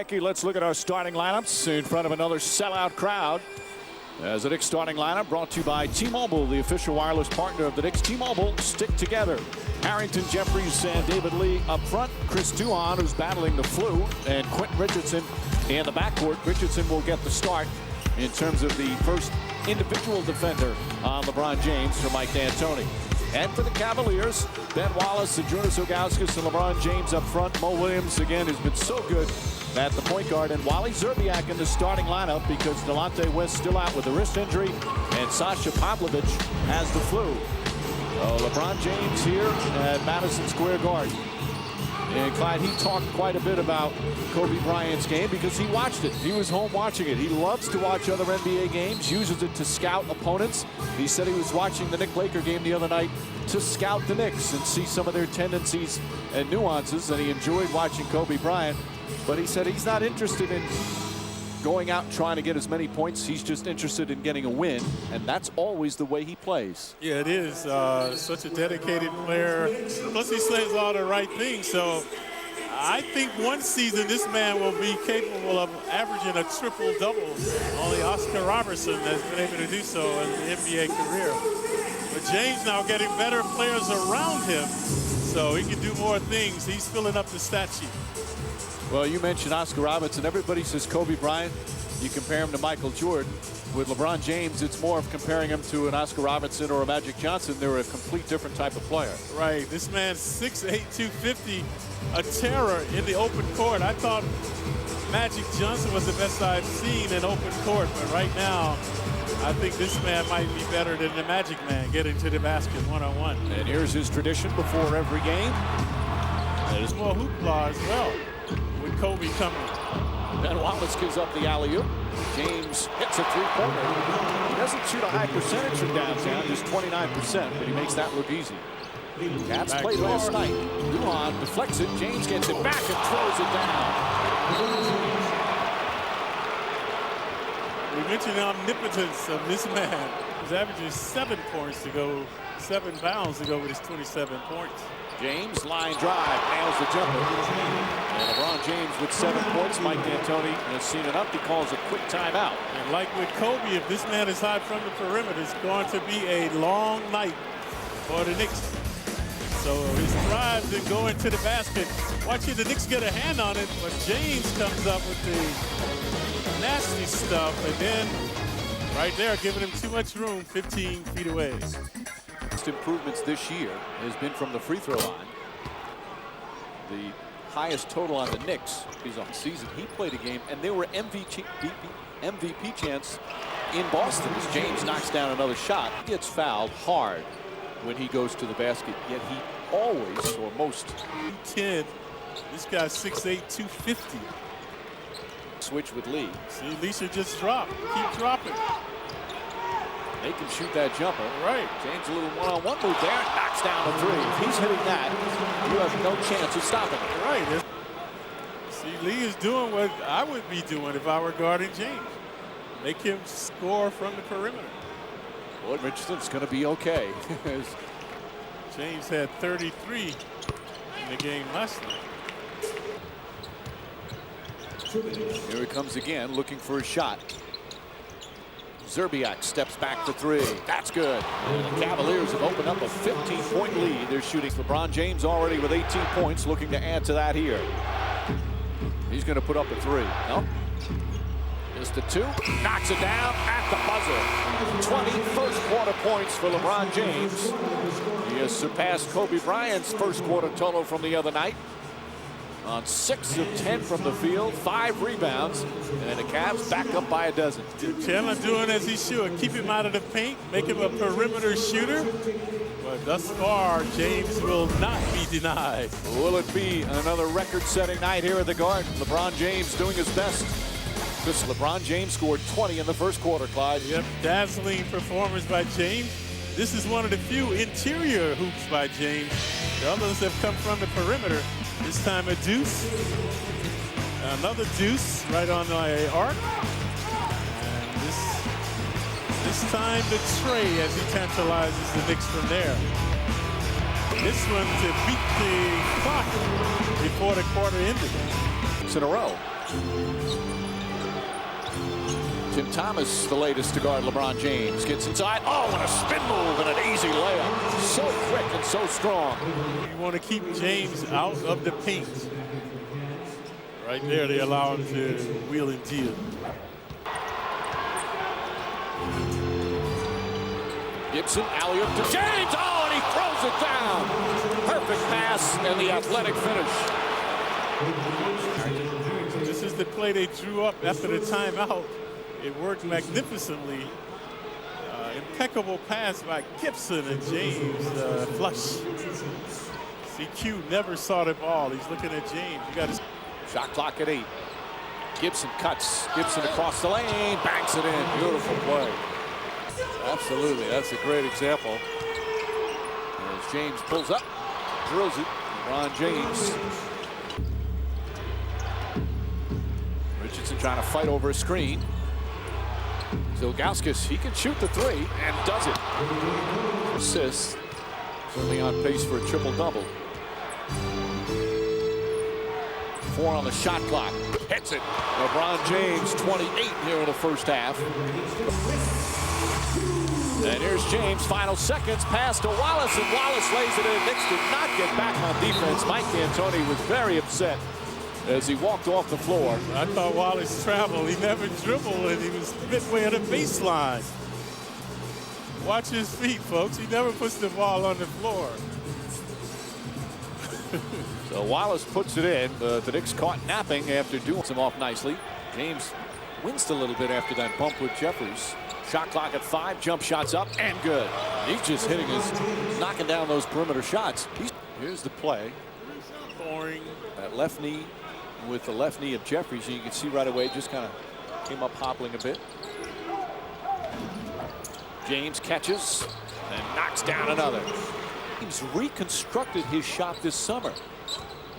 Let's look at our starting lineups in front of another sellout crowd. As the Knicks starting lineup brought to you by T-Mobile, the official wireless partner of the Knicks. T-Mobile, stick together. Harrington, Jeffries, and David Lee up front. Chris Duhon, who's battling the flu, and Quentin Richardson in the backcourt. Richardson will get the start in terms of the first individual defender on LeBron James for Mike D'Antoni. And for the Cavaliers, Ben Wallace, Adrunas Ilgauskas, and LeBron James up front. Mo Williams, again, has been so good at the point guard. And Wally Szczerbiak in the starting lineup because Delonte West still out with a wrist injury, and Sasha Pavlovic has the flu. LeBron James here at Madison Square Garden. And Clyde, he talked quite a bit about Kobe Bryant's game because he watched it. He was home watching it. He loves to watch other NBA games, uses it to scout opponents. He said he was watching the Knicks-Laker game the other night to scout the Knicks and see some of their tendencies and nuances, and he enjoyed watching Kobe Bryant. But he said he's not interested in going out and trying to get as many points. He's just interested in getting a win, and that's always the way he plays. Yeah, it is. Such a dedicated player. Plus, he says all the right things. So I think one season this man will be capable of averaging a triple-double. Only Oscar Robertson has been able to do so in the NBA career. But James now getting better players around him, so he can do more things. He's filling up the stat sheet. Well, you mentioned Oscar Robertson. Everybody says Kobe Bryant. You compare him to Michael Jordan. With LeBron James, it's more of comparing him to an Oscar Robertson or a Magic Johnson. They're a complete different type of player. Right. This man's 6'8", 250, a terror in the open court. I thought Magic Johnson was the best I've seen in open court, but right now, I think this man might be better than the Magic Man getting to the basket one-on-one. And here's his tradition before every game. There's more hoopla as well with Kobe coming. Ben Wallace gives up the alley-oop. James hits a three-pointer. He doesn't shoot a high percentage from downtown, just 29%, but he makes that look easy. Cats played last night. Duhon deflects it. James gets it back and throws it down. We mentioned the omnipotence of this man. He's averaging 7 points to go, 7 bounds to go with his 27 points. James, line drive, nails the jumper. And LeBron James with 7 points. Mike D'Antoni has seen it up. He calls a quick timeout. And like with Kobe, if this man is hot from the perimeter, it's going to be a long night for the Knicks. So his drives and going to the basket. Watching the Knicks get a hand on it, but James comes up with the nasty stuff, and then right there, giving him too much room, 15 feet away. Improvements this year has been from the free throw line. The highest total on the Knicks is on season. He played a game, and they were MVP chance in Boston as James knocks down another shot. He gets fouled hard when he goes to the basket, yet he always, or most. 10. This guy's 6'8", 250. Switch with Lee. See, Lisa just dropped. Keep dropping. They can shoot that jumper. Right. James a little one-on-one move there. Knocks down the three. If he's hitting that, you have no chance of stopping it. Right. See, Lee is doing what I would be doing if I were guarding James. Make him score from the perimeter. Boy, Richardson's going to be okay. James had 33 in the game last night. Here he comes again, looking for a shot. Szczerbiak steps back to three. That's good. And the Cavaliers have opened up a 15-point lead. They're shooting. LeBron James already with 18 points, looking to add to that here. He's going to put up a three. Nope. Just a two. Knocks it down at the buzzer. 20 first-quarter points for LeBron James. He has surpassed Kobe Bryant's first-quarter total from the other night. On 6 of 10 from the field, 5 rebounds, and the Cavs back up by a dozen. Chandler doing as he should. Keep him out of the paint, make him a perimeter shooter. But thus far, James will not be denied. Will it be another record-setting night here at the Garden? LeBron James doing his best. Because LeBron James scored 20 in the first quarter, Clyde. Yep, dazzling performance by James. This is one of the few interior hoops by James. The others have come from the perimeter. This time a deuce. Another deuce right on the arc. And this time the tray as he tantalizes the Knicks from there. This one to beat the clock before the quarter ended. 6 in a row. Tim Thomas, the latest to guard LeBron James, gets inside. Oh, and a spin move and an easy layup. So quick and so strong. You want to keep James out of the paint. Right there, they allow him to wheel and deal. Gibson, alley-oop to James. Oh, and he throws it down. Perfect pass and the athletic finish. This is the play they drew up after the timeout. It worked magnificently. Impeccable pass by Gibson, and James flush. CQ never saw the ball. He's looking at James. You got his Shot clock at 8. Gibson cuts. Gibson across the lane, banks it in. Beautiful play. Absolutely, that's a great example. As James pulls up, drills it. LeBron James. Richardson trying to fight over a screen. Zilgauskas, he can shoot the 3 and does it. Assists. Certainly on pace for a triple-double. 4 on the shot clock. Hits it. LeBron James, 28 here in the first half. And here's James, final seconds, pass to Wallace, and Wallace lays it in. Knicks did not get back on defense. Mike D'Antoni was very upset as he walked off the floor. I thought Wallace traveled. He never dribbled, and he was midway at the baseline. Watch his feet, folks. He never puts the ball on the floor. So Wallace puts it in. The Knicks caught napping after doing some off nicely. James winced a little bit after that bump with Jeffries. Shot clock at 5, jump shots up, and good. He's just hitting knocking down those perimeter shots. Here's the play. Boring. That left knee with the left knee of Jeffries, you can see right away, just kind of came up hobbling a bit. James catches and knocks down another. He's reconstructed his shot this summer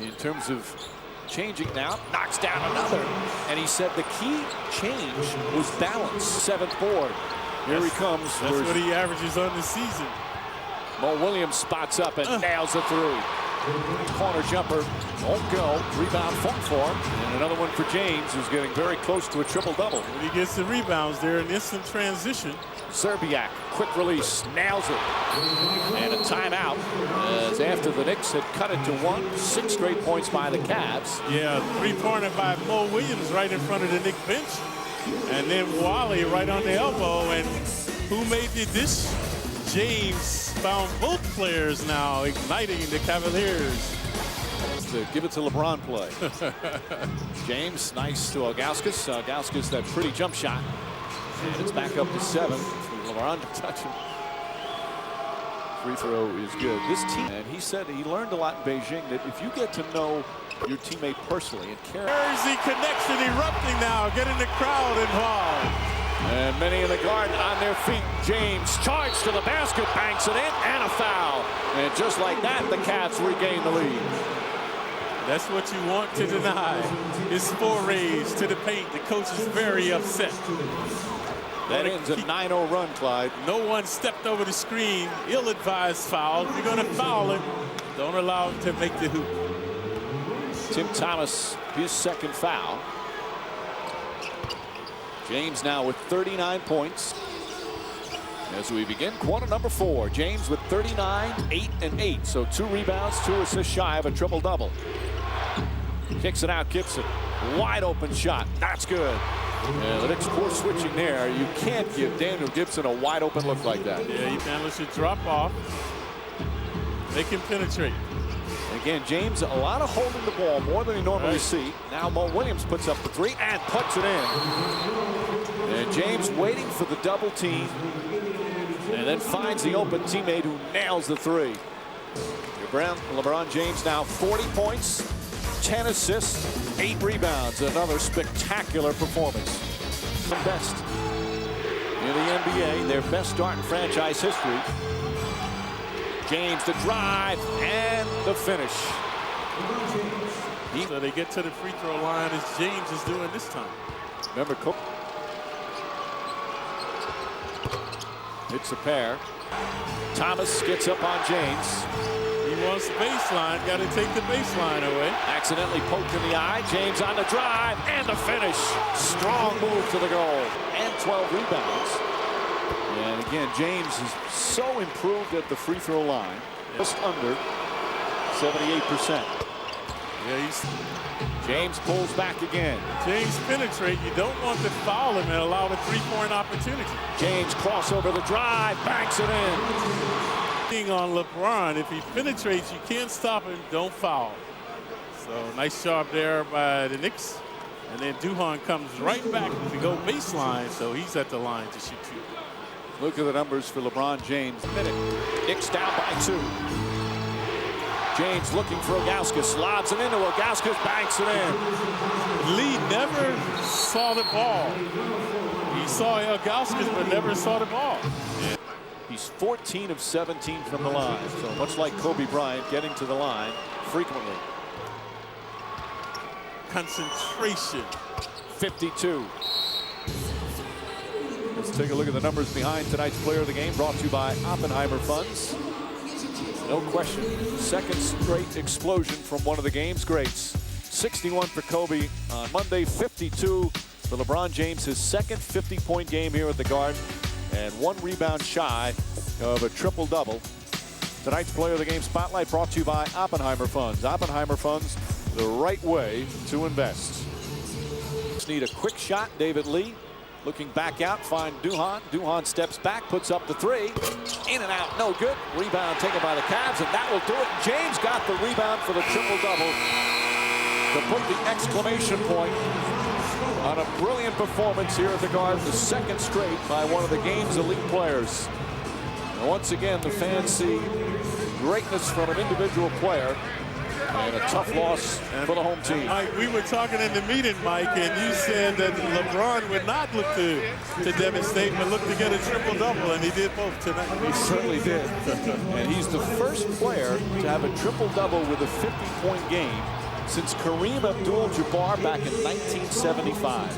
in terms of changing now, knocks down another. And he said the key change was balance. 7th board. Here he comes. That's what he averages on the season. Mo Williams spots up and nails the 3. Corner jumper won't go. Rebound fought for him. And another one for James, who's getting very close to a triple-double. When he gets the rebounds, they're an instant transition. Zerbiak, quick release, nails it. And a timeout as after the Knicks had cut it to 1. 6 straight points by the Cavs. Yeah, 3-pointer by Mo Williams right in front of the Knicks bench. And then Wally right on the elbow. And who made the dish? James found both players now igniting the Cavaliers. To give it to LeBron play. James, nice to Ilgauskas. Ilgauskas, that pretty jump shot. And it's back up to 7. LeBron to touch him. Free throw is good. This team, and he said he learned a lot in Beijing that if you get to know your teammate personally and care. There's the connection erupting now, getting the crowd involved. And many in the garden on their feet. James charged to the basket, banks it in, and a foul. And just like that, the Cavs regain the lead. That's what you want to deny. His forays to the paint. The coach is very upset. That ends a 9-0 run, Clyde. No one stepped over the screen. Ill-advised foul. If you're going to foul him, don't allow him to make the hoop. Tim Thomas, his 2nd foul. James now with 39 points. As we begin quarter number 4, James with 39, 8 and 8. So 2 rebounds, 2 assists shy of a triple-double. Kicks it out, Gibson. Wide open shot. That's good. Yeah, the Knicks poor switching there. You can't give Daniel Gibson a wide open look like that. Yeah, he managed to drop off. They can penetrate. Again, James, a lot of holding the ball, more than you normally see. Now Mo Williams puts up the 3 and puts it in. And James waiting for the double team. And then finds the open teammate who nails the 3. LeBron James now 40 points, 10 assists, 8 rebounds. Another spectacular performance. The best in the NBA, their best start in franchise history. James the drive and the finish. So they get to the free throw line as James is doing this time. Remember, Cook hits a pair. Thomas gets up on James. He wants baseline. Got to take the baseline away. Accidentally poked in the eye. James on the drive and the finish. Strong move to the goal and 12 rebounds. And again, James is so improved at the free throw line. Just under 78%. Yeah, James pulls back again. James penetrate. You don't want to foul him and allow a three-point opportunity. James crossover the drive, banks it in. On LeBron, if he penetrates, you can't stop him. Don't foul. So nice job there by the Knicks. And then Duhon comes right back to go baseline, so he's at the line to shoot two. Look at the numbers for LeBron James. Knicks down by 2. James looking for Ilgauskas, lobs it into Ilgauskas, banks it in. Lee never saw the ball. He saw Ilgauskas, but never saw the ball. He's 14 of 17 from the line, so much like Kobe Bryant, getting to the line frequently. Concentration. 52. Let's take a look at the numbers behind tonight's player of the game, brought to you by Oppenheimer Funds. No question, second straight explosion from one of the game's greats. 61 for Kobe on Monday, 52 for LeBron James, his second 50-point game here at the Garden, and 1 rebound shy of a triple-double. Tonight's player of the game spotlight brought to you by Oppenheimer Funds. Oppenheimer Funds, the right way to invest. Just need a quick shot. David Lee looking back out, find Duhon. Duhon steps back, puts up the 3. In and out, no good. Rebound taken by the Cavs, and that will do it. James got the rebound for the triple-double to put the exclamation point on a brilliant performance here at the Garden, the second straight by one of the game's elite players. And once again, the fans see greatness from an individual player, and a tough loss for the home team. Mike, we were talking in the meeting, Mike, and you said that LeBron would not look to devastate, but look to get a triple-double, and he did both tonight. He certainly did. And he's the first player to have a triple-double with a 50-point game since Kareem Abdul-Jabbar back in 1975.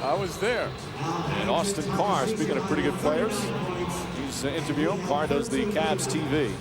I was there. And Austin Carr, speaking of pretty good players, he's interviewing. Carr does the Cavs TV.